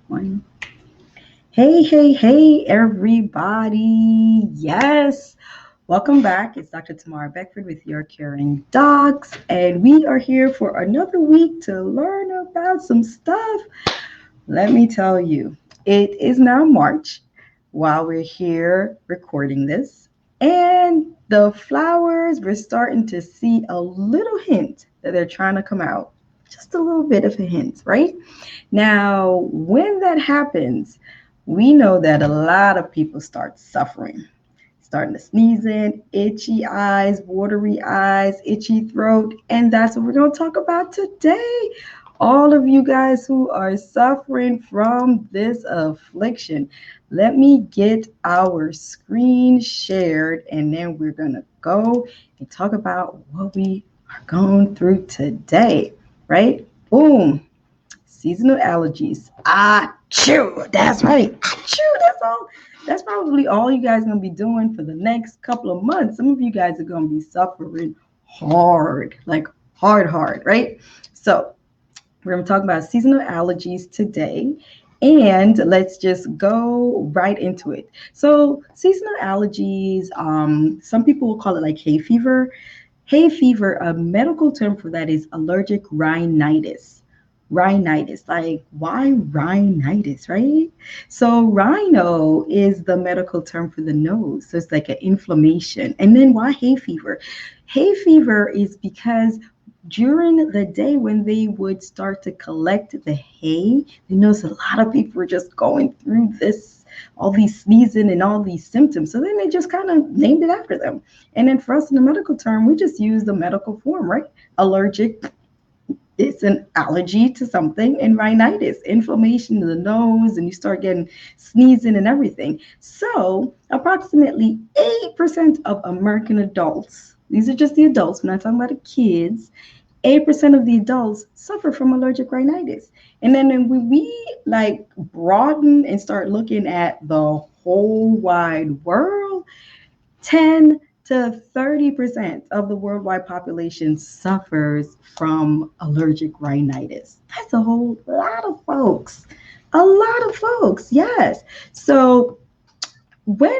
One. Hey, everybody. Yes. Welcome back. It's Dr. Tamara Beckford with Your Caring Docs, and we are here for another week to learn about some stuff. Let me tell you, it is now March while we're here recording this, and the flowers, we're starting to see a little hint that they're trying to come out. Just a little bit of a hint, right? Now, when that happens, we know that a lot of people start suffering, starting to sneeze in, itchy eyes, watery eyes, itchy throat, and that's what we're going to talk about today. All of you guys who are suffering from this affliction, let me get our screen shared, and then we're going to go and talk about what we are going through today, right? Boom. Seasonal allergies. Achoo. That's right. Achoo. That's all. That's probably all you guys are going to be doing for the next couple of months. Some of you guys are going to be suffering hard, like hard, right? So we're going to talk about seasonal allergies today. And let's just go right into it. So seasonal allergies, some people will call it like hay fever. Hay fever, a medical term for that is allergic rhinitis. Rhinitis, like why rhinitis, right? So rhino is the medical term for the nose. So it's like an inflammation. And then why hay fever? Hay fever is because during the day when they would start to collect the hay, they noticed a lot of people were just going through this, all these sneezing and all these symptoms. So then they just kind of named it after them. And then for us in the medical term, we just use the medical form, right? Allergic, it's an allergy to something, and rhinitis, inflammation in the nose, and you start getting sneezing and everything. So approximately 8% of American adults, these are just the adults, we're not talking about the kids, 8% of the adults suffer from allergic rhinitis. And then when we like broaden and start looking at the whole wide world, 10 to 30% of the worldwide population suffers from allergic rhinitis. That's a whole lot of folks. A lot of folks, yes. So when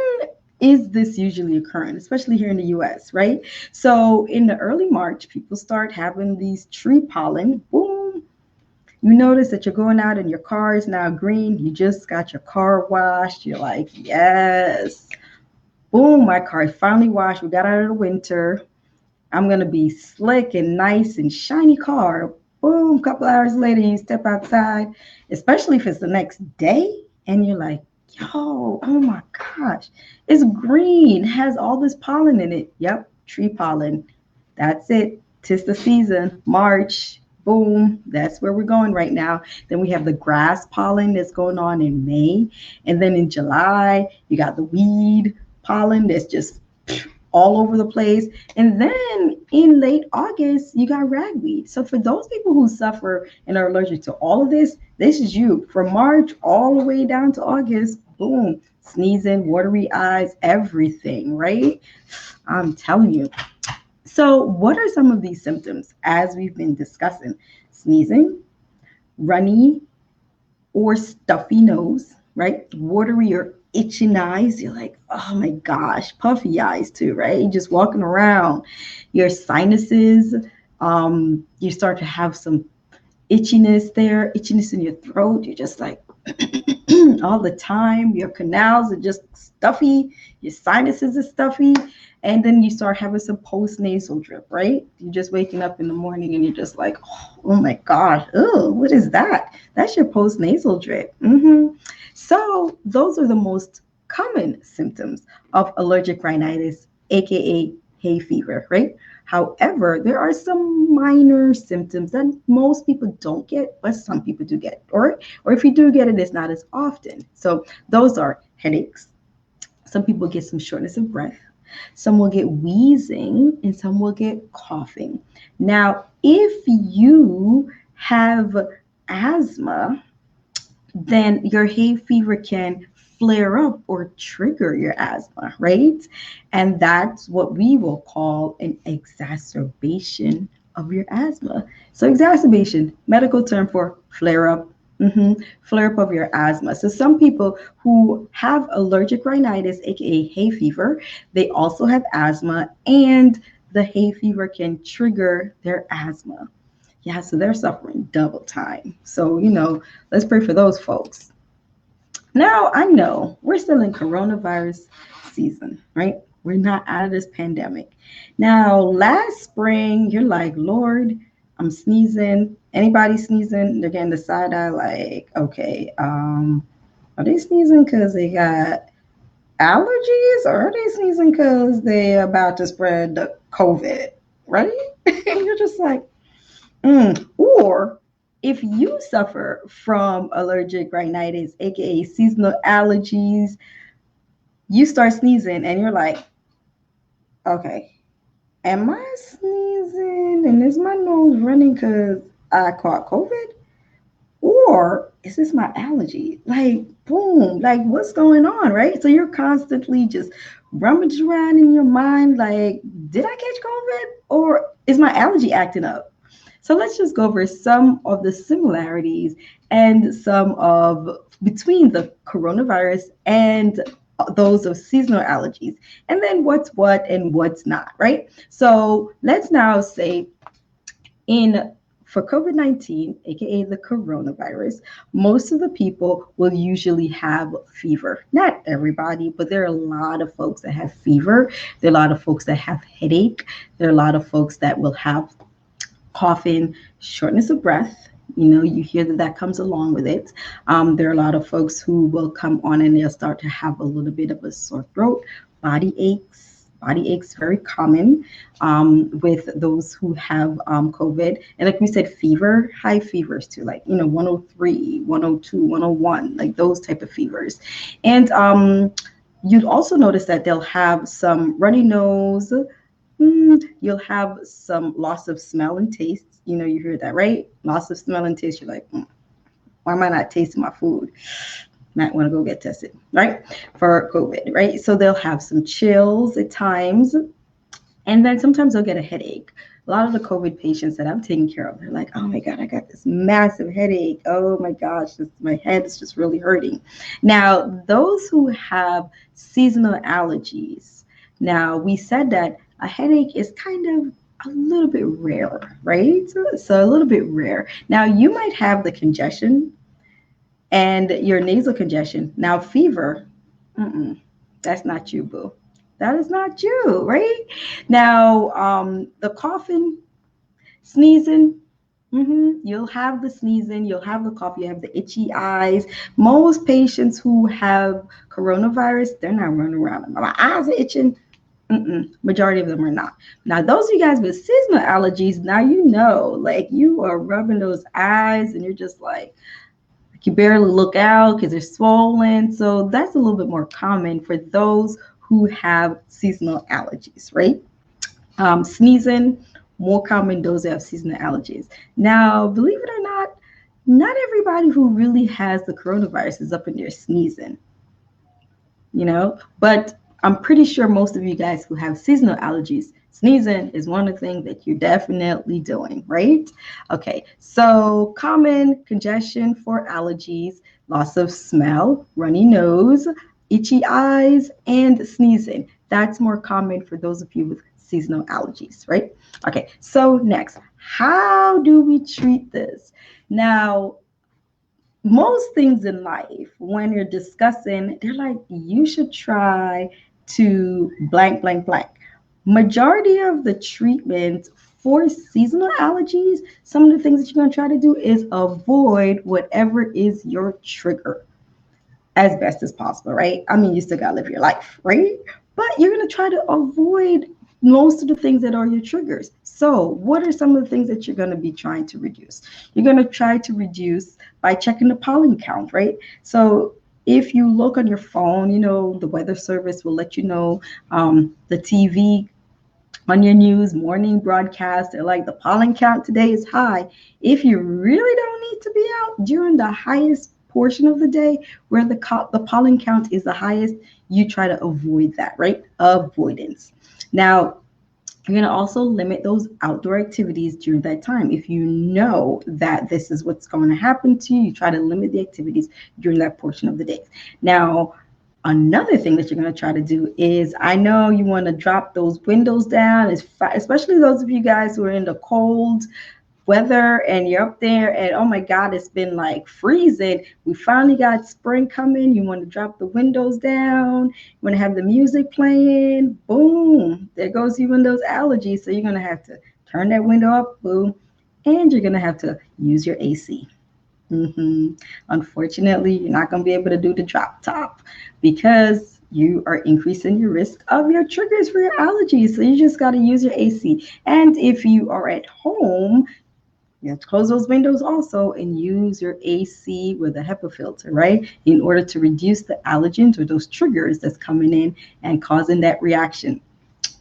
is this usually occurring, especially here in the US, right? So in the early March, people start having these tree pollen. Boom. You notice that you're going out and your car is now green. You just got your car washed. You're like, yes. Boom, my car is finally washed. We got out of the winter. I'm going to be slick and nice and shiny car. Boom, a couple hours later, you step outside, especially if it's the next day, and you're like, yo, oh my gosh, it's green, has all this pollen in it. Yep, tree pollen. That's it. 'Tis the season, March. Boom, that's where we're going right now. Then we have the grass pollen that's going on in May. And then in July, you got the weed pollen that's just all over the place. And then in late August, you got ragweed. So for those people who suffer and are allergic to all of this is you. From March all the way down to August, boom, sneezing, watery eyes, everything, right? I'm telling you. So what are some of these symptoms as we've been discussing? Sneezing, runny or stuffy nose, right? Watery or itching eyes. You're like, oh my gosh, puffy eyes too, right? You're just walking around. Your sinuses, you start to have some itchiness there, itchiness in your throat. You're just like all the time. Your canals are just stuffy. Your sinuses are stuffy. And then you start having some post-nasal drip, right? You're just waking up in the morning and you're just like, oh my gosh, oh, what is that? That's your post-nasal drip. So those are the most common symptoms of allergic rhinitis, aka hay fever, right? However, there are some minor symptoms that most people don't get, but some people do get, or if you do get it, it's not as often. So those are headaches. Some people get some shortness of breath. Some will get wheezing, and some will get coughing. Now, if you have asthma, then your hay fever can flare up or trigger your asthma, right? And that's what we will call an exacerbation of your asthma. So exacerbation, medical term for flare up Flare up of your asthma. So some people who have allergic rhinitis, aka hay fever, they also have asthma, and the hay fever can trigger their asthma. Yeah, so they're suffering double time. So, let's pray for those folks. Now, I know we're still in coronavirus season, right? We're not out of this pandemic. Now, last spring, you're like, Lord, I'm sneezing. Anybody sneezing? They're getting the side eye, like, okay, are they sneezing because they got allergies, or are they sneezing because they're about to spread the COVID, right? And you're just like, or if you suffer from allergic rhinitis, aka seasonal allergies, you start sneezing and you're like, okay, am I sneezing and is my nose running because I caught COVID? Or is this my allergy? Like, boom, like what's going on, right? So you're constantly just rummaging around in your mind, like, did I catch COVID or is my allergy acting up? So let's just go over some of the similarities and some of between the coronavirus and those of seasonal allergies, and then what's what and what's not, right? So let's now say in for COVID-19, aka the coronavirus, most of the people will usually have fever. Not everybody, but there are a lot of folks that have fever. There are a lot of folks that have headache. There are a lot of folks that will have coughing, shortness of breath. You hear that comes along with it. There are a lot of folks who will come on and they'll start to have a little bit of a sore throat, body aches. Body aches very common with those who have COVID. And like we said, fever, high fevers too, like 103, 102, 101, like those type of fevers. And you'd also notice that they'll have some runny nose. You'll have some loss of smell and taste. You hear that, right? Loss of smell and taste. You're like, why am I not tasting my food? Might want to go get tested, right? For COVID, right? So they'll have some chills at times. And then sometimes they'll get a headache. A lot of the COVID patients that I'm taking care of, they're like, oh my God, I got this massive headache. Oh my gosh, my head is just really hurting. Now, those who have seasonal allergies, now we said that a headache is kind of a little bit rare, right? So a little bit rare. Now, you might have the congestion and your nasal congestion. Now, fever, that's not you, boo. That is not you, right? Now, the coughing, sneezing, you'll have the sneezing, you'll have the cough, you have the itchy eyes. Most patients who have coronavirus, they're not running around. My eyes are itching. Majority of them are not. Now, those of you guys with seasonal allergies, now like you are rubbing those eyes and you're just like you barely look out because they're swollen. So that's a little bit more common for those who have seasonal allergies, right? Sneezing, more common those that have seasonal allergies. Now, believe it or not everybody who really has the coronavirus is up in there sneezing, but I'm pretty sure most of you guys who have seasonal allergies, sneezing is one of the things that you're definitely doing, right? Okay, so common congestion for allergies, loss of smell, runny nose, itchy eyes, and sneezing. That's more common for those of you with seasonal allergies, right? Okay, so next, how do we treat this? Now, most things in life, when you're discussing, they're like, you should try to blank, blank, blank. Majority of the treatment for seasonal allergies, some of the things that you're going to try to do is avoid whatever is your trigger as best as possible, right? I mean, you still got to live your life, right? But you're going to try to avoid most of the things that are your triggers. So what are some of the things that you're going to be trying to reduce? You're going to try to reduce by checking the pollen count, right? So if you look on your phone, the weather service will let you know, the TV on your news morning broadcast, they're like, the pollen count today is high. If you really don't need to be out during the highest portion of the day where the pollen count is the highest, you try to avoid that, right? Avoidance. Now, You're going to also limit those outdoor activities during that time. If you know that this is what's going to happen to you, you try to limit the activities during that portion of the day. Now, another thing that you're going to try to do is, I know you want to drop those windows down, especially those of you guys who are in the cold weather and you're up there and oh my God, it's been like freezing. We finally got spring coming. You want to drop the windows down. You want to have the music playing. Boom. There goes you and those allergies. So you're going to have to turn that window up. Boom. And you're going to have to use your AC. Unfortunately, you're not going to be able to do the drop top because you are increasing your risk of your triggers for your allergies. So you just got to use your AC. And if you are at home, you have to close those windows also and use your AC with a HEPA filter, right? In order to reduce the allergens or those triggers that's coming in and causing that reaction.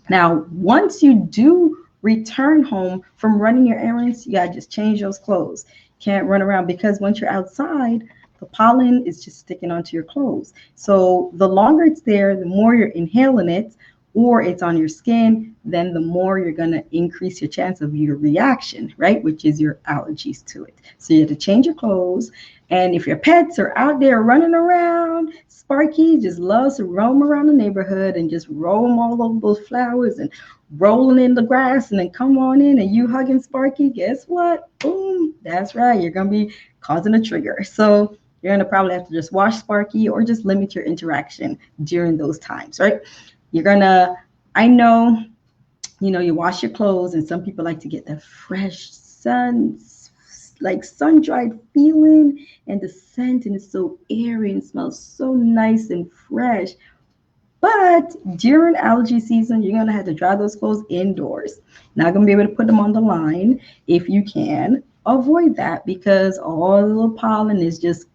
Now, once you do return home from running your errands, you gotta just change those clothes. Can't run around because once you're outside, the pollen is just sticking onto your clothes. So the longer it's there, the more you're inhaling it, or it's on your skin, then the more you're going to increase your chance of your reaction, right? Which is your allergies to it. So you have to change your clothes. And if your pets are out there running around, Sparky just loves to roam around the neighborhood and just roam all over those flowers and rolling in the grass and then come on in and you hugging Sparky, guess what? Boom, that's right. You're going to be causing a trigger. So you're going to probably have to just wash Sparky or just limit your interaction during those times, right? You're going to, I know, you wash your clothes and some people like to get the fresh sun-dried feeling and the scent, and it's so airy and smells so nice and fresh. But during allergy season, you're going to have to dry those clothes indoors. Not going to be able to put them on the line if you can. Avoid that because all the little pollen is just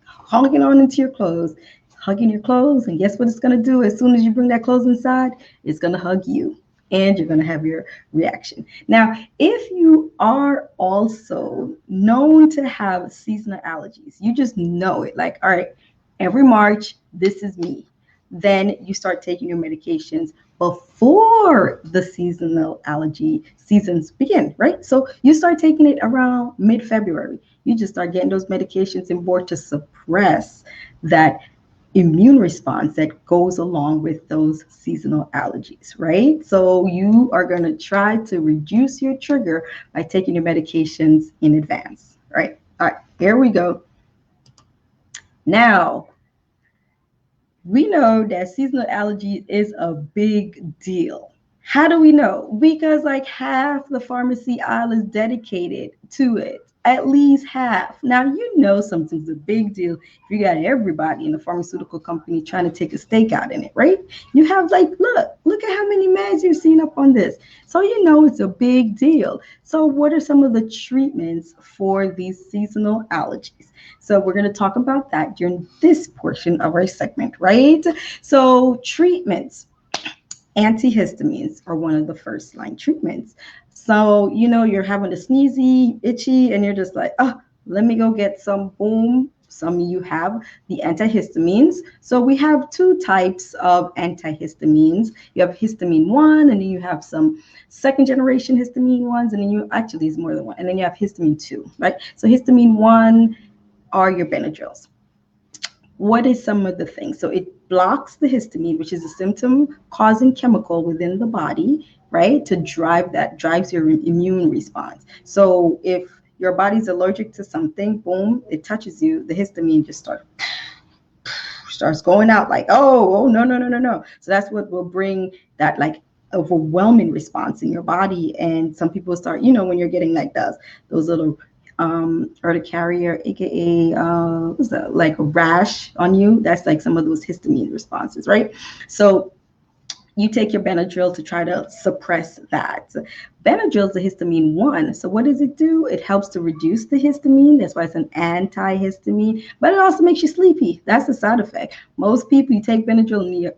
honking on into your clothes, hugging your clothes. And guess what it's going to do? As soon as you bring that clothes inside, it's going to hug you and you're going to have your reaction. Now, if you are also known to have seasonal allergies, you just know it, like, all right, every March, this is me. Then you start taking your medications before the seasonal allergy seasons begin, right? So you start taking it around mid-February. You just start getting those medications in board to suppress that immune response that goes along with those seasonal allergies, right? So you are going to try to reduce your trigger by taking your medications in advance, right? All right, here we go. Now, we know that seasonal allergy is a big deal. How do we know? Because like half the pharmacy aisle is dedicated to it. At least half. Now, you know something's a big deal if you got everybody in the pharmaceutical company trying to take a stake out in it, right? You have like, look at how many meds you've seen up on this. So you know it's a big deal. So what are some of the treatments for these seasonal allergies? So we're going to talk about that during this portion of our segment, right? So treatments. Antihistamines are one of the first line treatments. So, you're having a sneezy, itchy, and you're just like, oh, let me go get some. Boom. Some of you have the antihistamines. So we have two types of antihistamines. You have histamine 1, and then you have some second generation histamine ones, and then actually it's more than one. And then you have histamine 2, right? So histamine 1 are your Benadryls. What is some of the things? So it blocks the histamine, which is a symptom-causing chemical within the body, right? Drives your immune response. So if your body's allergic to something, boom, it touches you, the histamine just starts going out like, oh, no. So that's what will bring that like overwhelming response in your body. And some people start, when you're getting like those little urticaria, aka what's that, like a rash on you, that's like some of those histamine responses, right? So you take your Benadryl to try to suppress that. Benadryl is a histamine 1. So what does it do? It helps to reduce the histamine. That's why it's an antihistamine, but it also makes you sleepy. That's the side effect. Most people, you take Benadryl and you're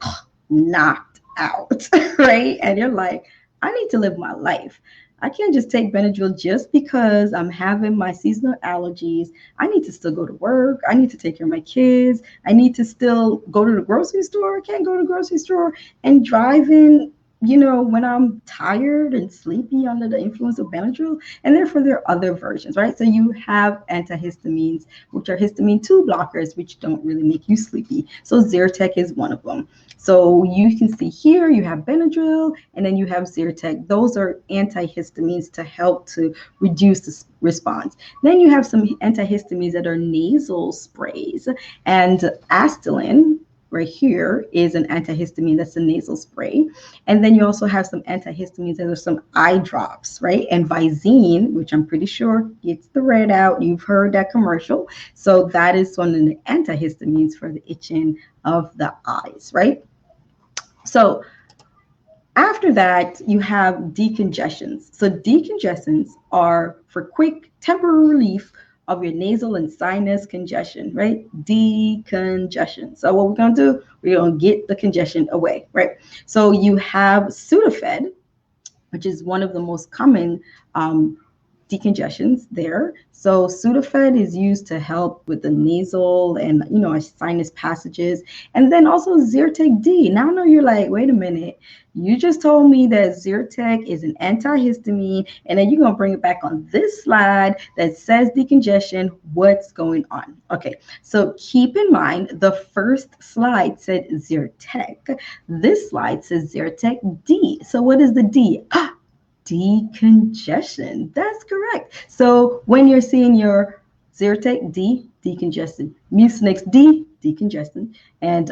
knocked out, right? And you're like, I need to live my life. I can't just take Benadryl just because I'm having my seasonal allergies. I need to still go to work. I need to take care of my kids. I need to still go to the grocery store. I can't go to the grocery store and driving when I'm tired and sleepy under the influence of Benadryl. And therefore, there are other versions, right? So you have antihistamines, which are histamine 2 blockers, which don't really make you sleepy. So Zyrtec is one of them. So you can see here, you have Benadryl, and then you have Zyrtec. Those are antihistamines to help to reduce the response. Then you have some antihistamines that are nasal sprays, and Astelin, right here, is an antihistamine that's a nasal spray. And then you also have some antihistamines that are some eye drops, right? And Visine, which I'm pretty sure gets the red out. You've heard that commercial. So that is one of the antihistamines for the itching of the eyes, right? So after that, you have decongestants. So decongestants are for quick temporary relief of your nasal and sinus congestion, right? Decongestion. So what we're going to do, we're going to get the congestion away, right? So you have Sudafed, which is one of the most common decongestions there. So Sudafed is used to help with the nasal and sinus passages, and then also Zyrtec D. Now I know you're like, wait a minute, you just told me that Zyrtec is an antihistamine, and then you're gonna bring it back on this slide that says decongestion. What's going on? Okay, so keep in mind the first slide said Zyrtec. This slide says Zyrtec D. So what is the D? Decongestion. That's correct. So when you're seeing your Zyrtec D, decongestant, Mucinex D, decongestant, and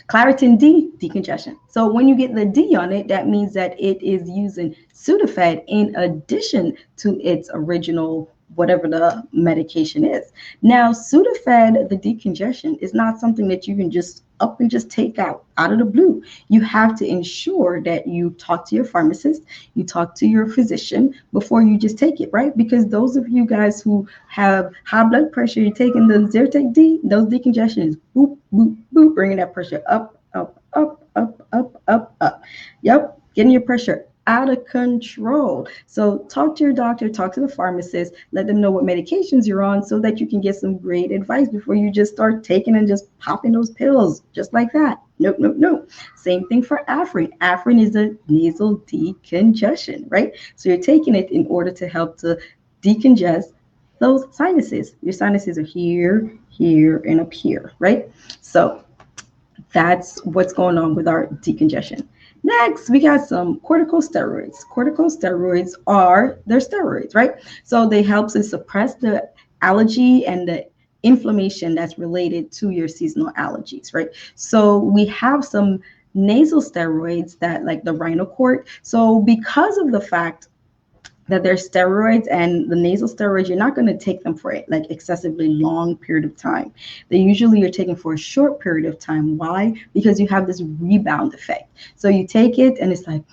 Claritin D, decongestion. So when you get the D on it, that means that it is using Sudafed in addition to its original whatever the medication is. Now, Sudafed, the decongestion, is not something that you can just up and just take out of the blue. You have to ensure that you talk to your pharmacist, you talk to your physician before you just take it, right? Because those of you guys who have high blood pressure, you're taking the Zyrtec D, those decongestion is boop, boop, boop, bringing that pressure up, up, up, up, up, up, up. Yep, getting your pressure out of control. So talk to your doctor, talk to the pharmacist, let them know what medications you're on so that you can get some great advice before you just start taking and just popping those pills just like that. Nope, nope, nope. Same thing for Afrin. Afrin is a nasal decongestion, right? So you're taking it in order to help to decongest those sinuses. Your sinuses are here, here, and up here, right? So that's what's going on with our decongestion. Next, we got some corticosteroids. Corticosteroids they're steroids, right? So they help to suppress the allergy and the inflammation that's related to your seasonal allergies, right? So we have some nasal steroids that like the Rhinocort. So because of the fact that they're steroids and the nasal steroids, you're not going to take them for like excessively long period of time. They usually are taken for a short period of time. Why? Because you have this rebound effect. So you take it and it's like,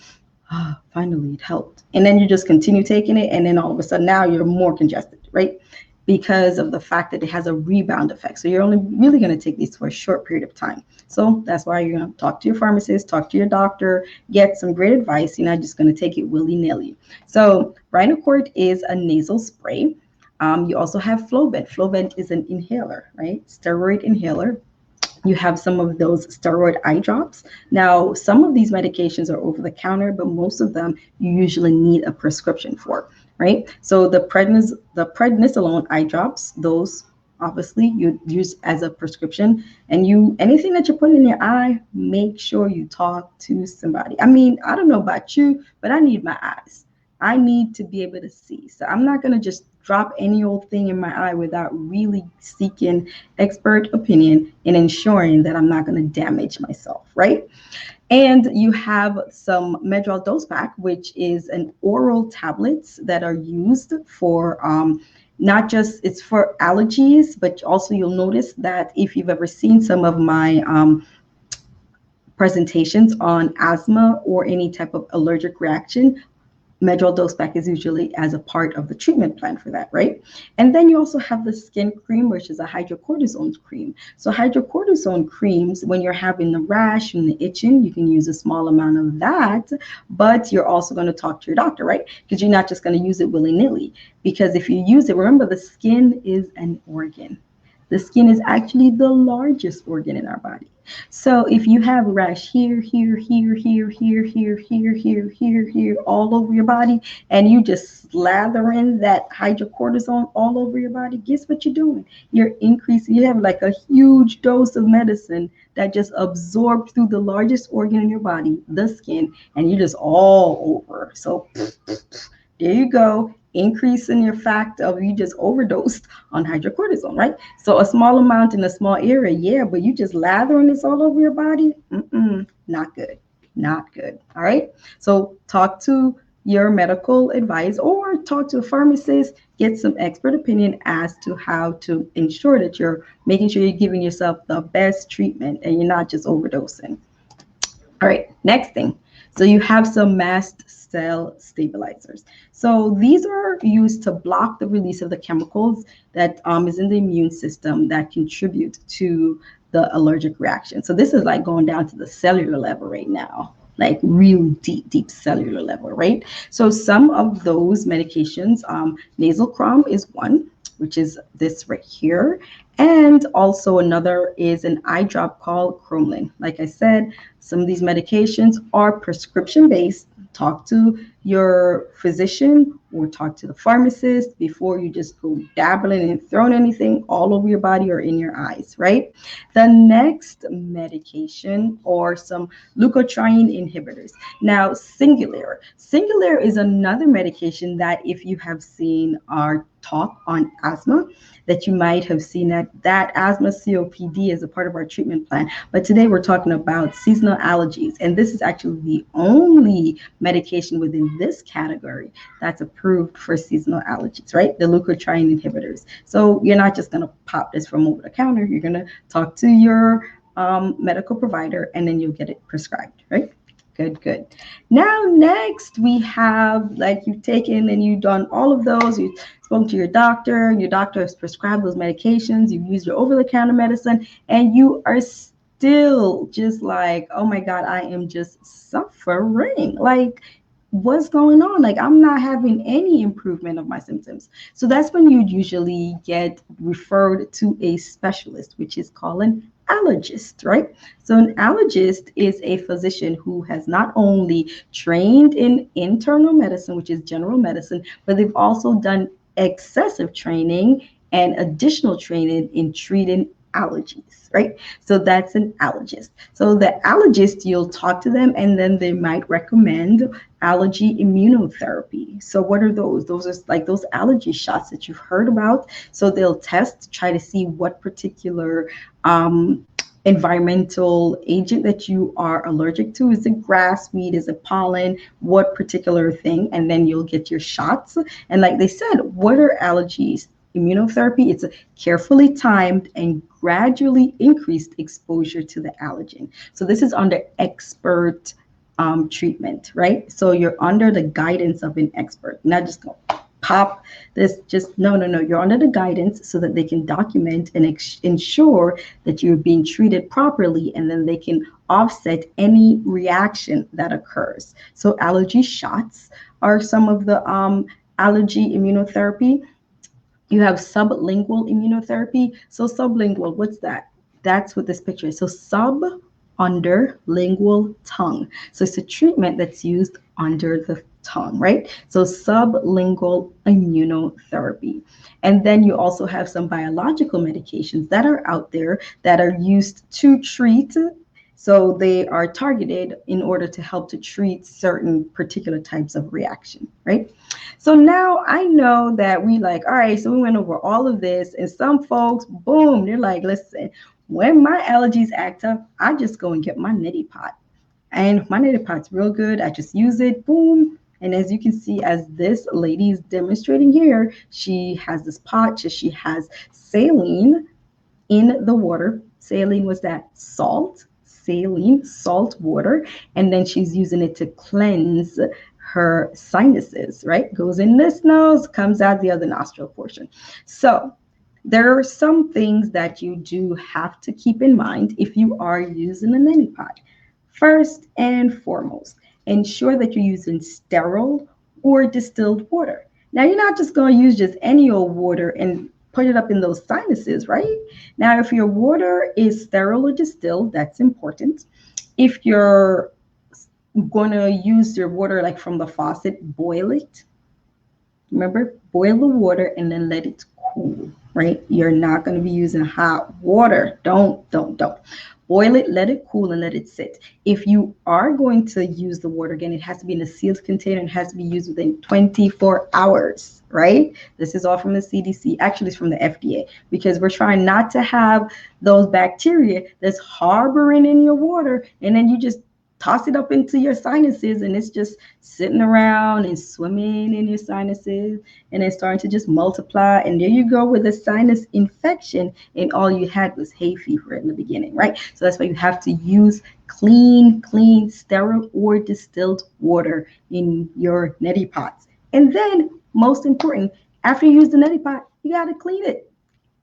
finally it helped. And then you just continue taking it. And then all of a sudden now you're more congested, right? Because of the fact that it has a rebound effect. So you're only really going to take these for a short period of time. So that's why you're going to talk to your pharmacist, talk to your doctor, get some great advice. You're not just going to take it willy-nilly. So Rhinocort is a nasal spray. You also have Flovent. Flovent is an inhaler, right? Steroid inhaler. You have some of those steroid eye drops. Now, some of these medications are over the counter, but most of them you usually need a prescription for, right? So the prednisolone eye drops, those obviously you use as a prescription, and anything that you're putting in your eye, make sure you talk to somebody. I mean, I don't know about you, but I need my eyes. I need to be able to see. So I'm not going to just drop any old thing in my eye without really seeking expert opinion and ensuring that I'm not going to damage myself, right? And you have some Medrol Dose Pack, which is an oral tablets that are used for not just, it's for allergies, but also you'll notice that if you've ever seen some of my presentations on asthma or any type of allergic reaction, Medrol Dose Pack is usually as a part of the treatment plan for that, right? And then you also have the skin cream, which is a hydrocortisone cream. So hydrocortisone creams, when you're having the rash and the itching, you can use a small amount of that, but you're also going to talk to your doctor, right? Because you're not just going to use it willy-nilly. Because if you use it, remember the skin is an organ. The skin is actually the largest organ in our body. So if you have rash here, here, here, here, here, here, here, here, here, here, all over your body, and you just slather in that hydrocortisone all over your body, guess what you're doing? You're increasing, you have like a huge dose of medicine that just absorbed through the largest organ in your body, the skin, and you're just all over. So there you go, increase in your fact of you just overdosed on hydrocortisone, right? So a small amount in a small area, yeah, but you just lathering this all over your body, not good, not good. All right. So talk to your medical advice or talk to a pharmacist, get some expert opinion as to how to ensure that you're making sure you're giving yourself the best treatment and you're not just overdosing. All right, next thing. So you have some mast cell stabilizers. So these are used to block the release of the chemicals that is in the immune system that contribute to the allergic reaction. So this is like going down to the cellular level right now, like real deep, deep cellular level, right? So some of those medications, nasal crom is one, which is this right here. And also another is an eye drop called Cromlin. Like I said, some of these medications are prescription based. Talk to your physician or talk to the pharmacist before you just go dabbling and throwing anything all over your body or in your eyes, right? The next medication or some leukotriene inhibitors. Now, Singulair is another medication that if you have seen our talk on asthma, that you might have seen that asthma COPD is a part of our treatment plan. But today we're talking about seasonal allergies, and this is actually the only medication within this category that's approved for seasonal allergies, right? The leukotriene inhibitors. So you're not just going to pop this from over the counter. You're going to talk to your medical provider, and then you'll get it prescribed, right? Good, good. Now, next we have, like, you've taken and you've done all of those. You've spoken to your doctor has prescribed those medications. You've used your over-the-counter medicine, and you are still just like, oh my God, I am just suffering. Like, what's going on? Like, I'm not having any improvement of my symptoms. So that's when you usually get referred to a specialist, which is called an allergist, right? So an allergist is a physician who has not only trained in internal medicine, which is general medicine, but they've also done excessive training and additional training in treating allergies, right? So that's an allergist. So the allergist, you'll talk to them and then they might recommend allergy immunotherapy. So what are those? Those are like those allergy shots that you've heard about. So they'll test, try to see what particular environmental agent that you are allergic to. Is it grass, weed, is it pollen, what particular thing? And then you'll get your shots. And like they said, what are allergies? Immunotherapy, it's a carefully timed and gradually increased exposure to the allergen. So this is under expert treatment, right? So you're under the guidance of an expert, not just go pop this, just no. You're under the guidance so that they can document and ensure that you're being treated properly, and then they can offset any reaction that occurs. So allergy shots are some of the allergy immunotherapy. You have sublingual immunotherapy. So sublingual, what's that? That's what this picture is. So sub, under, lingual, tongue. So it's a treatment that's used under the tongue, right? So sublingual immunotherapy. And then you also have some biological medications that are out there that are used to treat. So they are targeted in order to help to treat certain particular types of reaction, right? So now I know that we like, all right, so we went over all of this, and some folks, boom, they're like, listen, when my allergies act up, I just go and get my neti pot. And my neti pot's real good. I just use it, boom. And as you can see, as this lady is demonstrating here, she has this pot, she has saline in the water. Saline was that salt, saline, salt water. And then she's using it to cleanse her sinuses, right? Goes in this nose, comes out the other nostril portion. So there are some things that you do have to keep in mind if you are using a neti pot. First and foremost, ensure that you're using sterile or distilled water. Now, you're not just going to use just any old water and put it up in those sinuses, right? Now, if your water is sterile or distilled, that's important. If you're going to use your water like from the faucet, boil it. Remember, boil the water and then let it cool, right? You're not going to be using hot water. Don't. Boil it, let it cool, and let it sit. If you are going to use the water again, it has to be in a sealed container and has to be used within 24 hours, right? This is all from the CDC. Actually, it's from the FDA because we're trying not to have those bacteria that's harboring in your water, and then you just toss it up into your sinuses and it's just sitting around and swimming in your sinuses and then starting to just multiply, and there you go with a sinus infection and all you had was hay fever in the beginning, right? So that's why you have to use clean, sterile or distilled water in your neti pots. And then most important, after you use the neti pot, you got to clean it.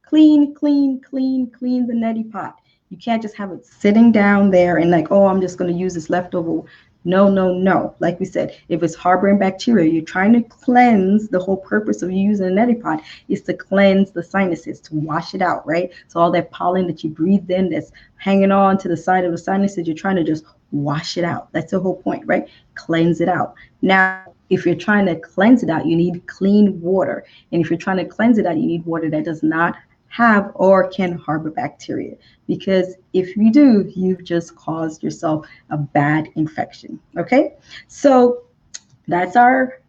Clean the neti pot. You can't just have it sitting down there and like, oh, I'm just going to use this leftover. No. Like we said, if it's harboring bacteria, you're trying to cleanse. The whole purpose of using a neti pot is to cleanse the sinuses, to wash it out, right? So all that pollen that you breathed in that's hanging on to the side of the sinuses, you're trying to just wash it out. That's the whole point, right? Cleanse it out. Now, if you're trying to cleanse it out, you need clean water. And if you're trying to cleanse it out, you need water that does not have or can harbor bacteria, because if you do, you've just caused yourself a bad infection. Okay, so that's our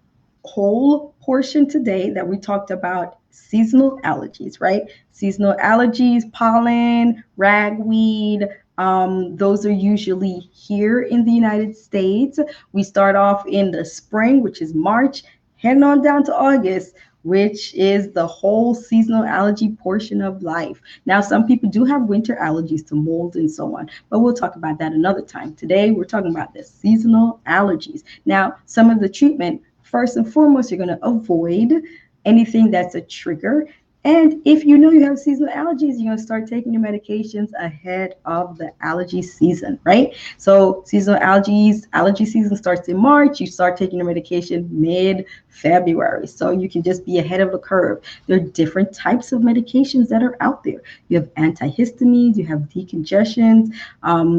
whole portion today that we talked about seasonal allergies, right? Seasonal allergies, pollen, ragweed. Those are usually here in the United States. We start off in the spring, which is March, heading on down to August, which is the whole seasonal allergy portion of life. Now, some people do have winter allergies to mold and so on, but we'll talk about that another time. Today, we're talking about the seasonal allergies. Now, some of the treatment, first and foremost, you're going to avoid anything that's a trigger. And if you know you have seasonal allergies, you're going to start taking your medications ahead of the allergy season, right? So seasonal allergy season starts in March. You start taking your medication mid-February. So you can just be ahead of the curve. There are different types of medications that are out there. You have antihistamines, you have decongestants,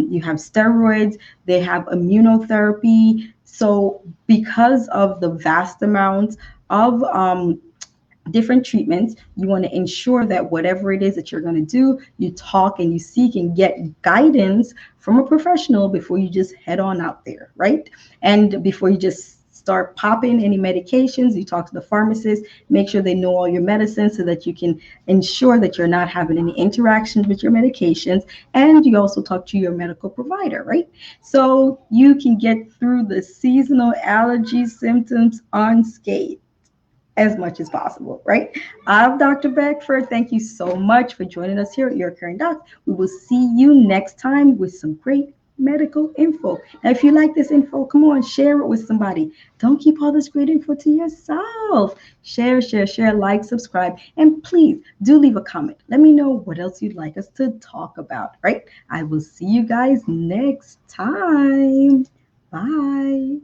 you have steroids, they have immunotherapy. So because of the vast amounts of different treatments, you want to ensure that whatever it is that you're going to do, you talk and you seek and get guidance from a professional before you just head on out there, right? And before you just start popping any medications, you talk to the pharmacist, make sure they know all your medicines so that you can ensure that you're not having any interactions with your medications. And you also talk to your medical provider, right? So you can get through the seasonal allergy symptoms unscathed as much as possible, right? I'm Dr. Beckford. Thank you so much for joining us here at Your Caring Doc. We will see you next time with some great medical info. Now, if you like this info, come on, share it with somebody. Don't keep all this great info to yourself. Share, like, subscribe, and please do leave a comment. Let me know what else you'd like us to talk about, right? I will see you guys next time. Bye.